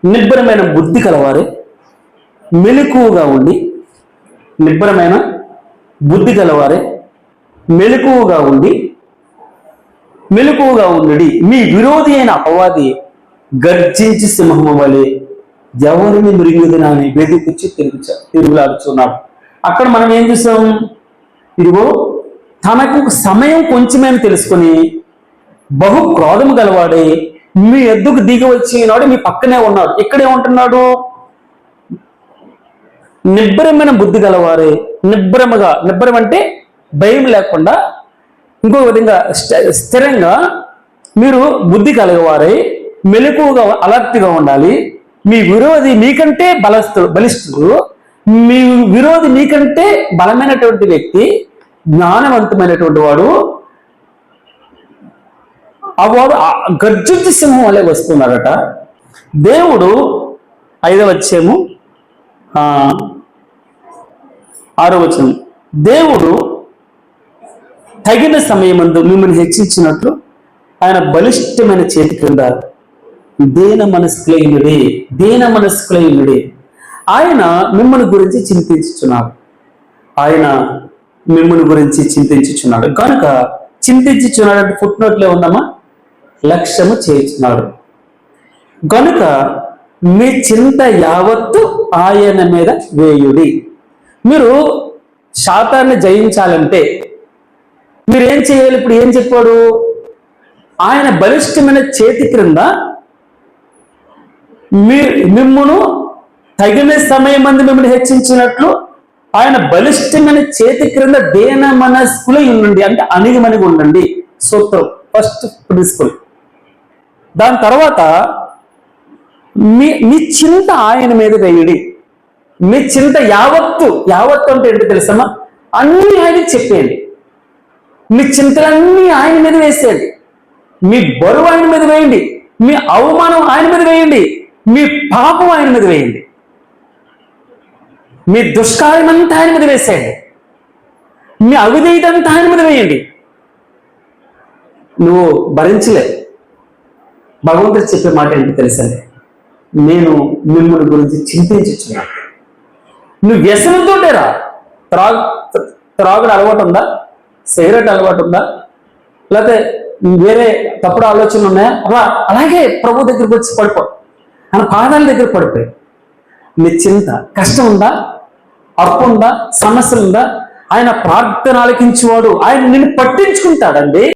నిబ్బరమైన బుద్ధి కలవారే, మెలకువగా ఉండి, నిబ్బరమైన బుద్ధి కలవారే మెలకువగా ఉండి, మీ విరోధి అయిన అపవాది గర్జించి సింహము వలె ఎవరిని మృంగుదునా అని వెదికిచ్చి తిరుగులాడుచున్నాడు. అక్కడ మనం ఏం చూసాం? ఇదిగో తనకు సమయం కొంచెమని తెలుసుకొని బహు క్రోధము గలవాడే మీ ఎద్దుకు దిగి వచ్చినాడు, మీ పక్కనే ఉన్నాడు. ఇక్కడే ఉంటున్నాడు. నిబ్బరమైన బుద్ధి గలవారే, నిబ్బరం అంటే భయం లేకుండా, ఇంకో విధంగా స్థిరంగా మీరు బుద్ధి కలగవారై మెలకువగా అలర్ట్గా ఉండాలి. మీ విరోధి మీకంటే బలిష్ఠుడు, మీ విరోధి మీకంటే బలమైనటువంటి వ్యక్తి, జ్ఞానవంతమైనటువంటి వాడు, వాడు గర్జించి సింహం వలె వస్తున్నాడట. దేవుడు 5వ అధ్యాయము 6వ వచనం, దేవుడు తగిన సమయమందు మిమ్మల్ని హెచ్చించినట్లు ఆయన బలిష్టమైన చేతి క్రింద దీన మనస్కులైనడే ఆయన మిమ్మల్ని గురించి చింతించుచున్నాడు. కనుక చింతించుచున్నాడు అంటే ఫుట్నోట్లో ఉందమ్మా, లక్ష్యము చేయుచున్నాడు. కనుక మీ చింత యావత్తు ఆయన మీద వేయుడి. మీరు శాతాన్ని జయించాలంటే మీరు ఏం చేయాలి? ఇప్పుడు ఏం చెప్పాడు? ఆయన బలిష్టమైన చేతి క్రింద మిమ్మును తగిన సమయం మంది మిమ్మల్ని హెచ్చించినట్లు ఆయన బలిష్టమైన చేతి క్రింద దేన మనస్కులై ఉండండి, అంటే అణిగిమణిగి ఉండండి. సూత్రం, ఫస్ట్ ప్రిన్సిపల్. దాని తర్వాత మీ చింత ఆయన మీద వేయుడి. మీ చింత యావత్తు అంటే ఏంటో తెలుసమ్మా? అన్ని ఆయనకి చెప్పేయండి. మీ చింతలన్నీ ఆయన మీద వేసేయండి. మీ బరువు ఆయన మీద వేయండి. మీ అవమానం ఆయన మీద వేయండి. మీ పాపం ఆయన మీద వేయండి. మీ దుష్కార్యమంతా ఆయన మీద వేసేయండి. మీ అవిధేయతంతా ఆయన మీద వేయండి. నువ్వు భరించలే. భగవంతుడు చెప్పే మాట ఏంటి తెలుసండి? నేను మిమ్మల్ని గురించి చింతించుచున్నా. నువ్వు వ్యసనంతోటేరా. త్రాగుడు అలవాటు ఉందా? సిగరెట్ అలవాటు ఉందా? లేకపోతే వేరే తప్పుడు ఆలోచనలు ఉన్నాయా? అలాగే ప్రభు దగ్గరికి వచ్చి పడిపో, ఆయన పాదాల దగ్గర పడిపోయి. నీ చింత, కష్టం ఉందా? అప్పు ఉందా? సమస్యలు ఉందా? ఆయన ప్రార్థన ఆలకించేవాడు. ఆయన నిన్ను పట్టించుకుంటాడండి.